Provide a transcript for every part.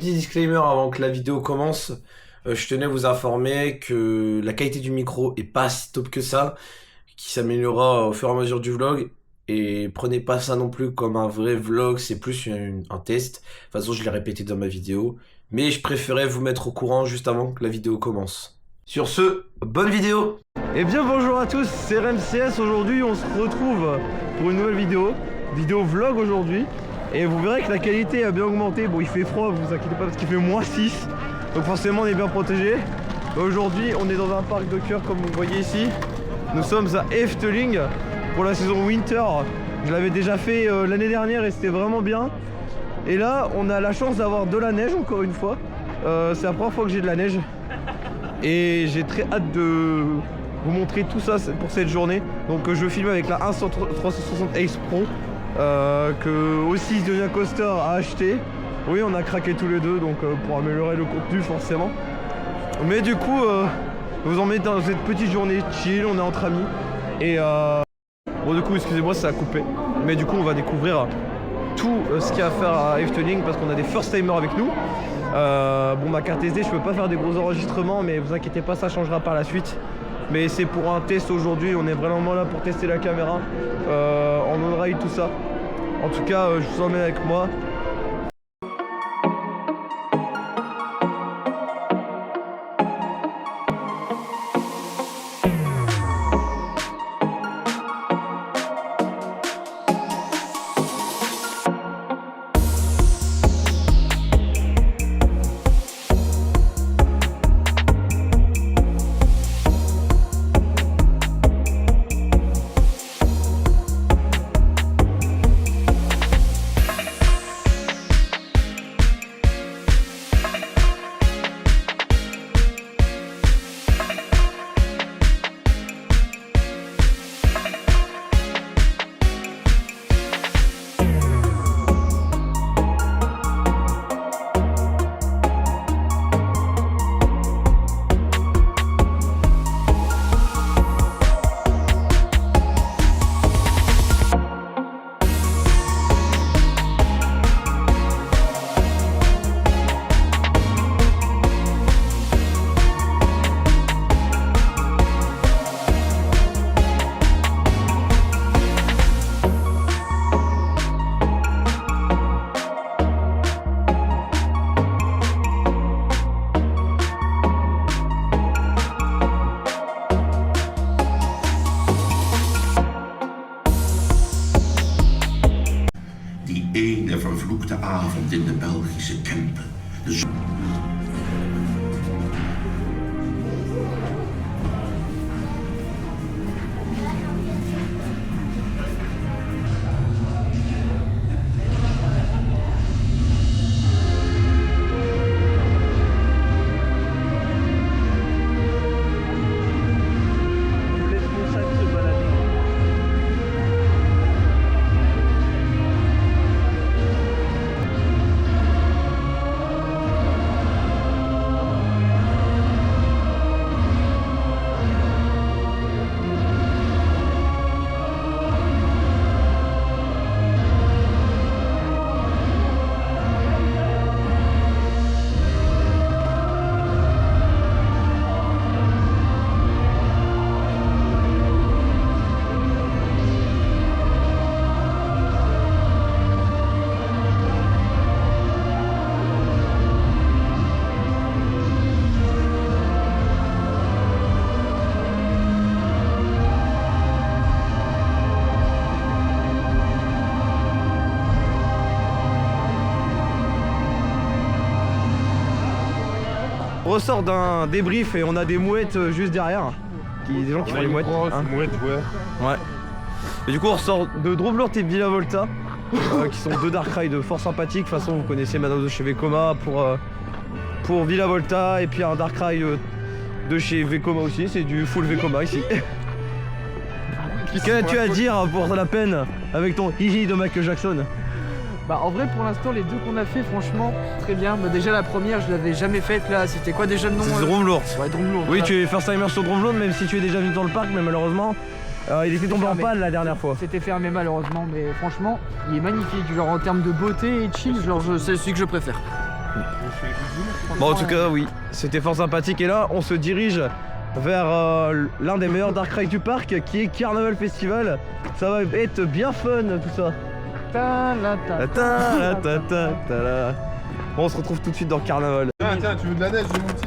Petit disclaimer avant que la vidéo commence, je tenais à vous informer que la qualité du micro est pas si top que ça, qui s'améliorera au fur et à mesure du vlog. Et prenez pas ça non plus comme un vrai vlog, c'est plus un test. De toute façon, je l'ai répété dans ma vidéo. Mais je préférais vous mettre au courant juste avant que la vidéo commence. Sur ce, bonne vidéo! Eh bien bonjour à tous, c'est RMCS. Aujourd'hui on se retrouve pour une nouvelle vidéo vlog aujourd'hui. Et vous verrez que la qualité a bien augmenté. Bon, il fait froid, vous inquiétez pas parce qu'il fait -6. Donc forcément on est bien protégé. Aujourd'hui on est dans un parc de cœur comme vous voyez ici. Nous sommes à Efteling pour la saison Winter. Je l'avais déjà fait l'année dernière et c'était vraiment bien. Et là on a la chance d'avoir de la neige encore une fois. C'est la première fois que j'ai de la neige. Et j'ai très hâte de vous montrer tout ça pour cette journée. Donc je filme avec la 360 Ace Pro que aussi Zonia Coaster a acheté. Oui, on a craqué tous les deux donc pour améliorer le contenu forcément. Mais du coup vous en mettez dans cette petite journée chill, on est entre amis. Et bon du coup excusez-moi ça a coupé. Mais du coup on va découvrir tout ce qu'il y a à faire à Efteling parce qu'on a des first timers avec nous. Bon, ma carte SD, je peux pas faire des gros enregistrements, mais vous inquiétez pas, ça changera par la suite. Mais c'est pour un test aujourd'hui, on est vraiment là pour tester la caméra, en on-ride, tout ça. En tout cas, je vous emmène avec moi. Ene vervloekte avond in de Belgische Kempen. On ressort d'un débrief et on a des mouettes juste derrière. Des gens qui font les mouettes. Hein. Mouettes, ouais. Et du coup on ressort de Dromlord et Villa Volta qui sont deux dark rides fort sympathiques. De toute façon vous connaissez Madame de chez Vekoma pour Villa Volta et puis un dark ride de chez Vekoma aussi. C'est du full Vekoma ici. Qu'as-tu à dire pour la peine avec ton hihi de Michael Jackson? Bah en vrai pour l'instant les deux qu'on a fait franchement très bien. Bah, déjà la première je l'avais jamais faite là, c'était quoi déjà le nom? C'est Dromlord. Ouais, Dromlord. Oui, tu es first timer sur Dromlord même si tu es déjà venu dans le parc, mais malheureusement il était tombé en panne la dernière fois. C'était fermé malheureusement, mais franchement il est magnifique, genre en termes de beauté et chill, genre c'est celui que je préfère. Bon, en tout cas, oui, c'était fort sympathique. Et là, on se dirige vers l'un des meilleurs dark rides du parc, qui est Carnaval Festival. Ça va être bien fun, tout ça. Bon, on se retrouve tout de suite dans le Carnaval. Tiens, tu veux de la neige, j'ai mon petit.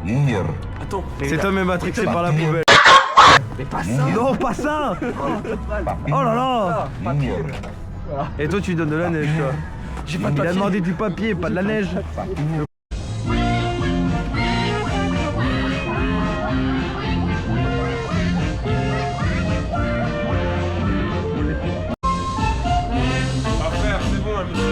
Hier. Attends. Cet homme est matrixé par la poubelle. Mais pas ça. Non, pas ça. Oh là là. Et toi, tu lui donnes de la neige, toi. J'ai pas de Il a papier. demandé du papier, pas de la neige. Frère, c'est bon, la musique.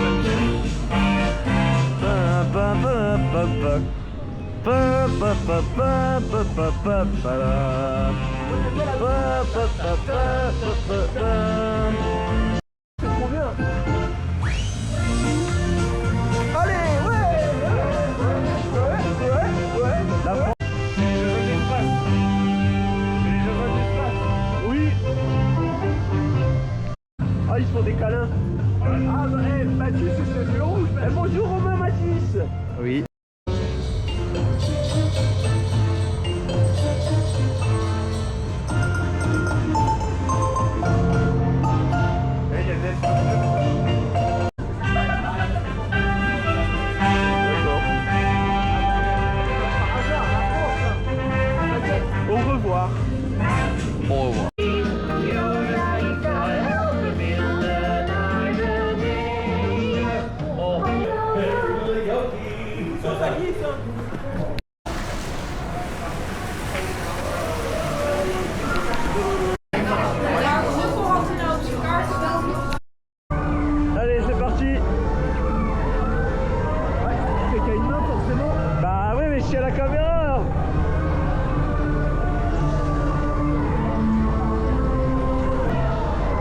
Ah, ils se font des câlins. Ah, bah, Mathis, c'est le rouge. Bonjour, Romain Mathis. Oui. Au revoir. Au revoir. Allez, c'est parti. C'est qu'il y a une main forcément. Bah oui, mais je suis à la caméra.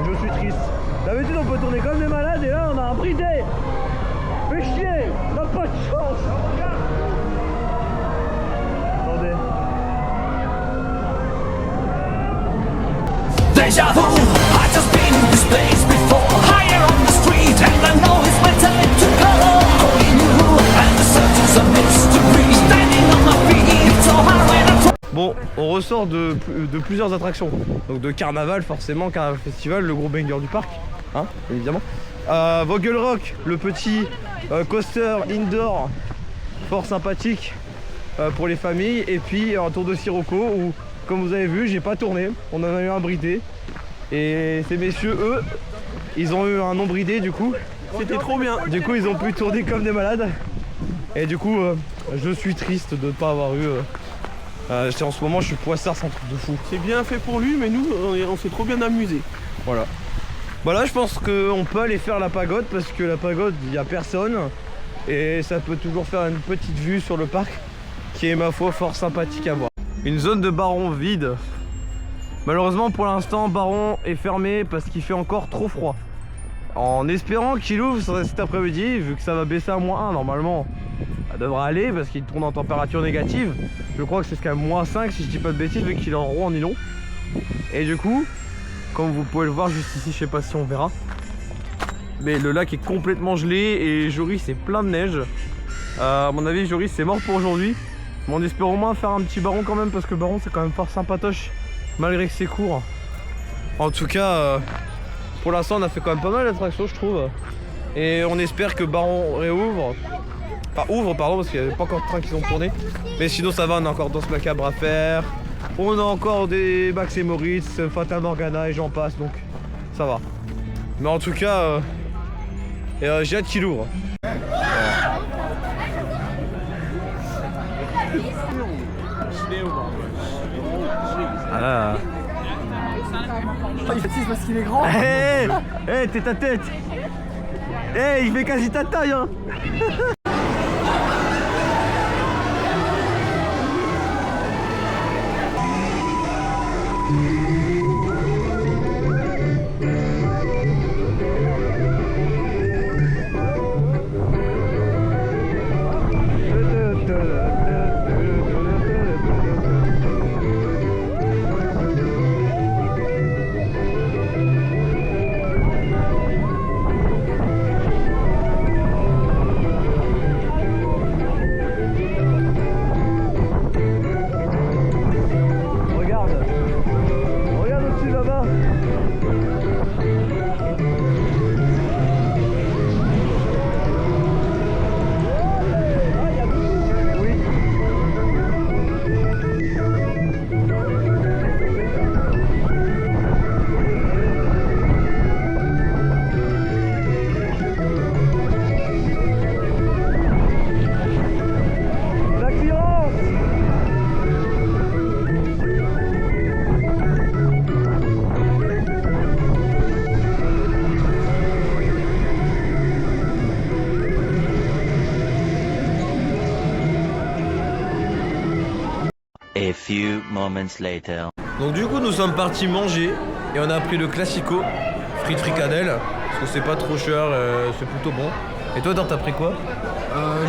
Je suis triste. D'habitude on peut tourner comme des malades et là on a un bridé. Fais chier, on n'a pas de chance. Attendez. Deja vu, I just been in this place before. Higher on the street, and I know it's my time to go. Only you and the surface of mystery. Standing on my feet, so hard when I try. Bon, on ressort de plusieurs attractions. Donc de Carnaval, forcément, Carnaval Festival, le gros banger du parc, hein, évidemment. Vogel Rock, le petit coaster indoor, fort sympathique pour les familles. Et puis un tour de Sirocco où, comme vous avez vu, j'ai pas tourné. On en a eu un bridé. Et ces messieurs, eux, ils ont eu un non bridé du coup. C'était trop bien. Du coup, ils ont pu tourner comme des malades. Et du coup, je suis triste de ne pas avoir eu. En ce moment, je suis poissard, c'est un truc de fou. C'est bien fait pour lui, mais nous, on s'est trop bien amusé. Voilà. Bah là, je pense qu'on peut aller faire la pagode parce que la pagode, il n'y a personne. Et ça peut toujours faire une petite vue sur le parc qui est, ma foi, fort sympathique à voir. Une zone de Baron vide. Malheureusement, pour l'instant, Baron est fermé parce qu'il fait encore trop froid. En espérant qu'il ouvre cet après-midi, vu que ça va baisser à -1 normalement, ça devrait aller parce qu'il tourne en température négative. Je crois que c'est jusqu'à -5 si je dis pas de bêtises, vu qu'il est en rond en nylon. Et du coup, comme vous pouvez le voir juste ici, je sais pas si on verra, mais le lac est complètement gelé et Joris c'est plein de neige. À mon avis, Joris c'est mort pour aujourd'hui. Mais on espère au moins faire un petit Baron quand même, parce que Baron c'est quand même fort sympatoche malgré que c'est court. En tout cas, pour l'instant on a fait quand même pas mal d'attractions, je trouve. Et on espère que Baron réouvre. Enfin ouvre pardon, parce qu'il n'y avait pas encore de trains qui sont tournés. Mais sinon ça va, on a encore Danse Macabre à faire. On a encore des Max et Moritz, Fata Morgana et j'en passe, donc ça va. Mais en tout cas, j'ai hâte qu'il ouvre. Ah. Il fatigue parce qu'il est grand. Hé, hey, t'es ta tête. Hey, il fait quasi ta taille, hein. A few moments later. Donc du coup nous sommes partis manger et on a pris le classico, frites fricadelles, parce que c'est pas trop cher, c'est plutôt bon. Et toi t'as pris quoi?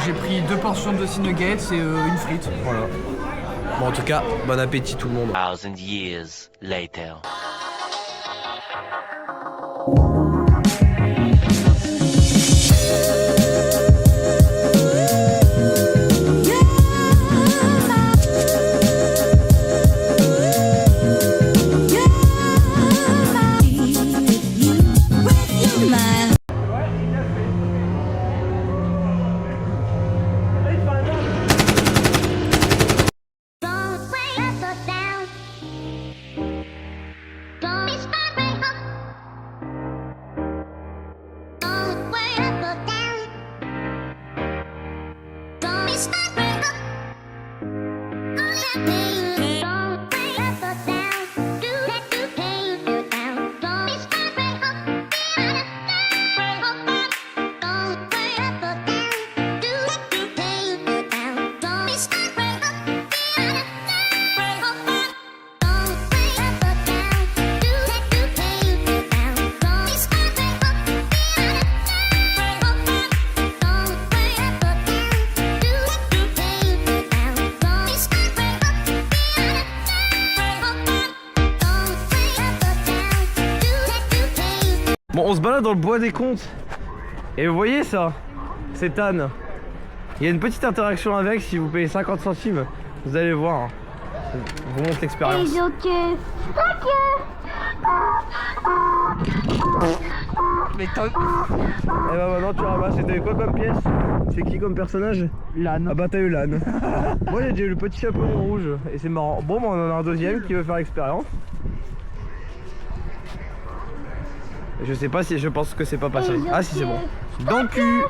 J'ai pris 2 portions de nuggets et une frite. Voilà. Bon en tout cas, bon appétit tout le monde. 1000 years later. Bon on se balade dans le bois des Comptes. Et vous voyez ça? Cette âne. Il y a une petite interaction avec si vous payez 50 centimes. Vous allez voir. Je vous montre l'expérience. Et donc, Mais t'as... Et bah maintenant tu ramasses. Et t'as eu quoi comme pièce? C'est qui comme personnage? L'âne. Ah bah t'as eu l'âne. Moi j'ai déjà eu le petit chapeau rouge. Et c'est marrant. Bon bah on en a un deuxième qui veut faire l'expérience. Je sais pas si je pense que c'est pas passé. Ah si c'est bon. Dans le cul.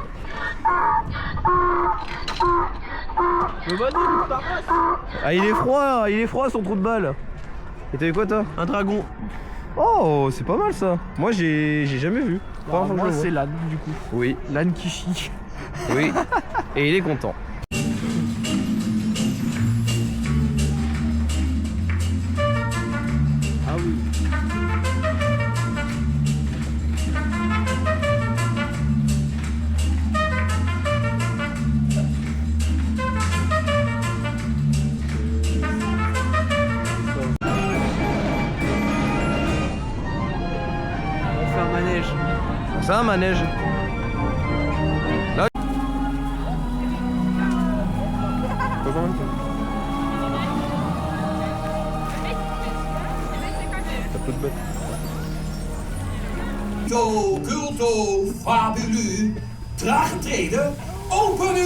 Ah il est froid son trou de balle. Et t'as eu quoi toi? Un dragon. Oh c'est pas mal ça. Moi j'ai jamais vu. Moi c'est l'âne du coup. Oui. L'âne qui chie. Oui. Et il est content. Ah oui. C'est un manège. Là. Culto, culto, fabulu, traagtreden, open u!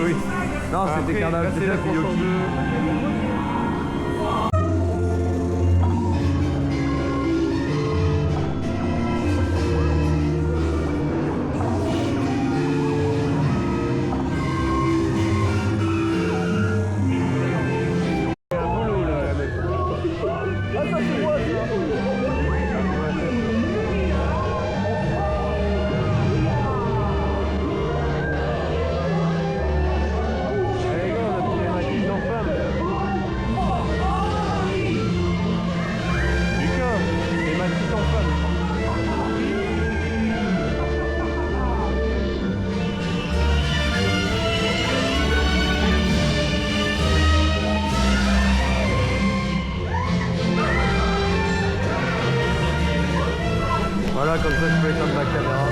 Oui. Non, c'était carnaval, c'était la Yoki. Voilà, comme ça je peux éteindre ma caméra.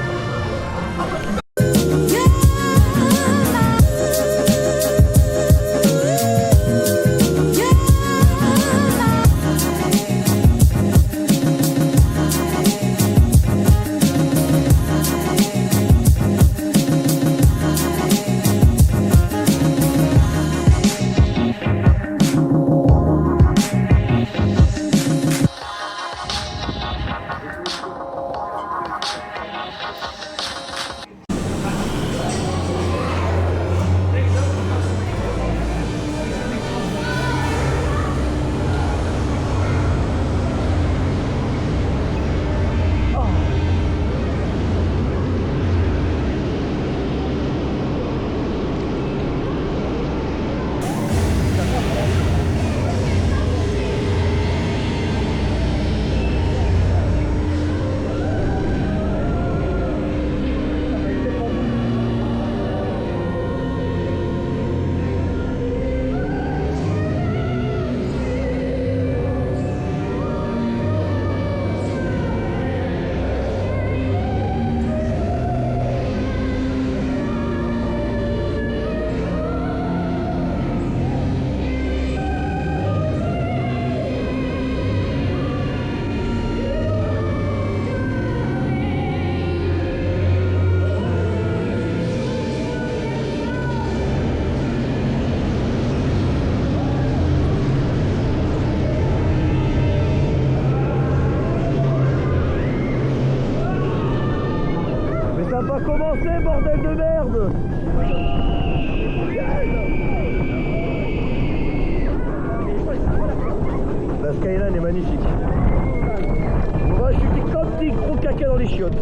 Ça n'a pas commencé, bordel de merde! La skyline est magnifique. Moi je suis comme des gros caca dans les chiottes.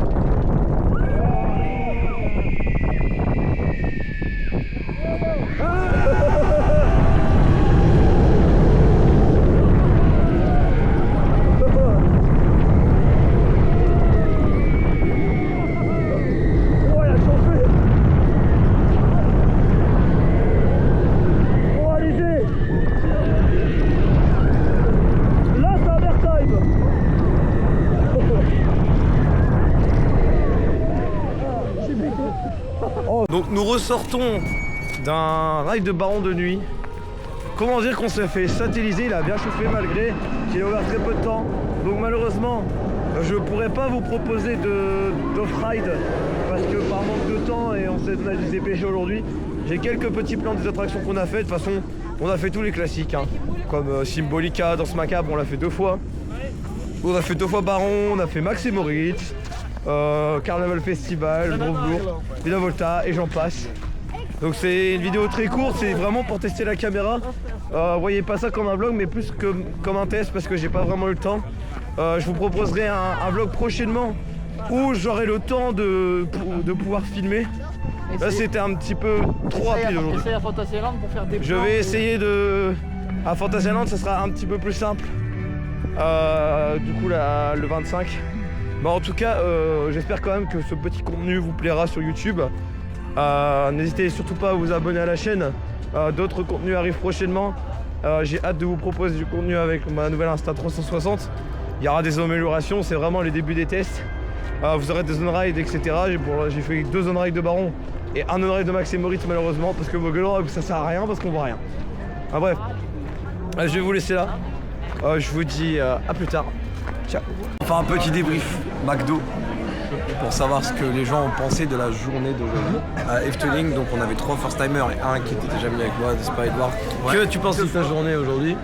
Donc nous ressortons d'un ride de baron de nuit. Comment dire qu'on s'est fait satelliser, il a bien chauffé malgré qu'il a ouvert très peu de temps. Donc malheureusement, je ne pourrais pas vous proposer d'off-ride parce que par manque de temps et on a dû se dépêcher aujourd'hui. J'ai quelques petits plans des attractions qu'on a fait. De toute façon, on a fait tous les classiques, hein, comme Symbolica, Danse Macabre, on l'a fait 2 fois. On a fait 2 fois Baron, on a fait Max et Moritz, Carnaval Festival, Brombourg, Villa Volta et j'en passe. Donc c'est une vidéo très courte, c'est vraiment pour tester la caméra. Voyez pas ça comme un vlog mais plus que comme un test parce que j'ai pas vraiment eu le temps. Je vous proposerai un vlog prochainement où j'aurai le temps de pouvoir filmer. Là c'était un petit peu trop rapide aujourd'hui. Essaye à Fantasyland pour faire des Je vais essayer de... À Fantasyland ça sera un petit peu plus simple. Du coup là, le 25. Bah, en tout cas j'espère quand même que ce petit contenu vous plaira sur YouTube. N'hésitez surtout pas à vous abonner à la chaîne. D'autres contenus arrivent prochainement. J'ai hâte de vous proposer du contenu avec ma nouvelle Insta 360. Il y aura des améliorations, c'est vraiment les débuts des tests. Vous aurez des zone ride, etc. J'ai fait 2 zone ride de Baron et un zone ride de Max et Moritz malheureusement parce que vos gueules ça sert à rien parce qu'on voit rien. Bref, je vais vous laisser là. Je vous dis à plus tard. Ciao. Enfin un petit débrief McDo pour savoir ce que les gens ont pensé de la journée d'aujourd'hui à Efteling. Donc on avait 3 first timers et un qui était déjà venu avec moi, c'est pas Edouard. Ouais. Que tu penses de ta journée aujourd'hui?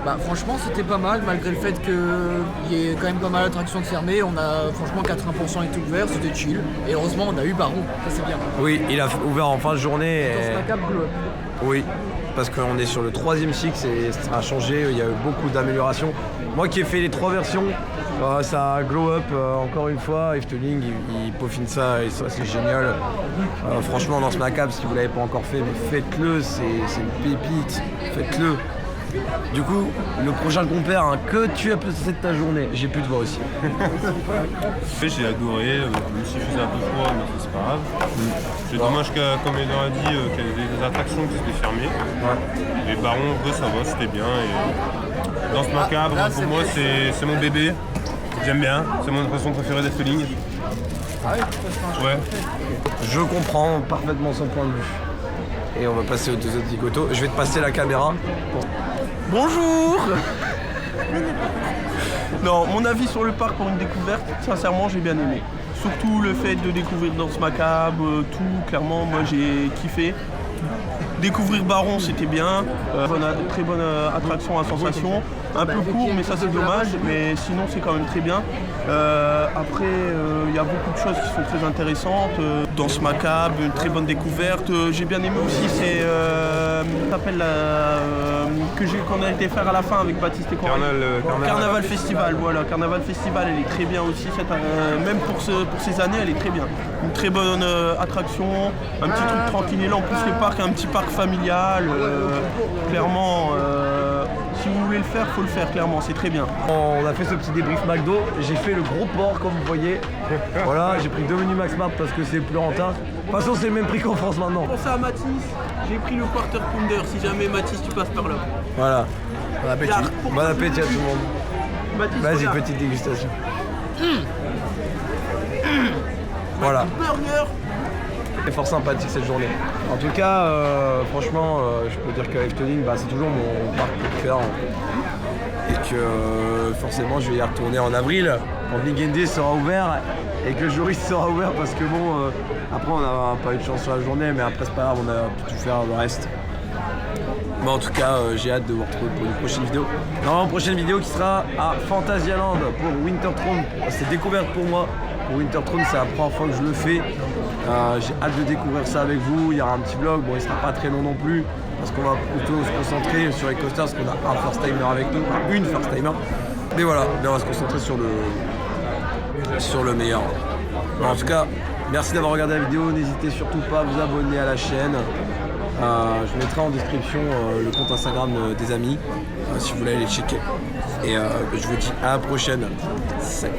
Bah franchement c'était pas mal malgré le fait qu'il y ait quand même pas mal d'attractions fermées. On a franchement 80% était ouvert, c'était chill. Et heureusement on a eu Baron, ça c'est bien. Oui, il a ouvert en fin de journée. Danse Macabre, glow up. Oui, parce qu'on est sur le 3e cycle et ça a changé, il y a eu beaucoup d'améliorations. Moi qui ai fait les 3 versions, ça a glow up encore une fois. Efteling il peaufine ça et ça c'est génial. Franchement Danse Macabre, si vous l'avez pas encore fait, mais faites-le, c'est une pépite, faites-le. Du coup, le prochain compère, hein, que tu as passé de ta journée? J'ai pu te voir aussi. J'ai adoré, même si je faisais un peu froid, mais c'est pas grave. C'est dommage comme Edouard a dit, qu'il y avait des attractions qui étaient fermées. Ouais. Les barons, ça va, c'était bien. Et Danse Macabre, pour moi, c'est mon bébé. J'aime bien, c'est mon attraction préférée d'Efteling. Ah Ouais. Je comprends parfaitement son point de vue. Et on va passer aux deux autres zigotos. Je vais te passer la caméra. Bonjour. Non, mon avis sur le parc pour une découverte, sincèrement j'ai bien aimé. Surtout le fait de découvrir Danse Macabre, tout, clairement moi j'ai kiffé. Découvrir Baron c'était bien, très bonne attraction à sensation, un peu court mais ça c'est dommage, mais sinon c'est quand même très bien. Après il y a beaucoup de choses qui sont très intéressantes, Danse Macabre, une très bonne découverte. J'ai bien aimé aussi c'est qu'on a été faire à la fin avec Baptiste et Coralie. Carnaval Festival, voilà, Carnaval Festival elle est très bien aussi, même pour ces années elle est très bien. Une très bonne attraction, un petit truc tranquille, en plus le parc est un petit parc familial, clairement si vous voulez le faire, faut le faire clairement, c'est très bien. On a fait ce petit débrief McDo, j'ai fait le gros porc comme vous voyez. Voilà, j'ai pris 2 menus Max Mart parce que c'est plus rentable. De toute façon c'est le même prix qu'en France maintenant. Pour ça à Mathis, j'ai pris le Quarter Pounder si jamais Mathis tu passes par là. Voilà. Bon appétit. Bon appétit à tout le monde. Mathis, Vas-y, regarde. petite dégustation. Voilà. Burger. C'est fort sympathique cette journée. En tout cas, franchement, je peux dire que Efteling, c'est toujours mon parc préféré. Et que forcément, je vais y retourner en avril, quand Big sera ouvert et que le juriste sera ouvert parce que bon, après on n'a pas eu de chance sur la journée, mais après c'est pas grave, on a pu tout faire le reste. Mais en tout cas, j'ai hâte de vous retrouver pour une prochaine vidéo. Non, une prochaine vidéo qui sera à Fantasyland pour Winter Throne. C'est découverte pour moi. Pour Winter Throne, c'est la première fois que je le fais. J'ai hâte de découvrir ça avec vous. Il y aura un petit vlog, bon il sera pas très long non plus parce qu'on va plutôt se concentrer sur les coasters parce qu'on a un first timer avec nous, enfin une first timer. Mais voilà, on va se concentrer sur le meilleur. En tout cas, merci d'avoir regardé la vidéo. N'hésitez surtout pas à vous abonner à la chaîne. Je mettrai en description le compte Instagram des amis si vous voulez aller checker. Et je vous dis à la prochaine. Salut.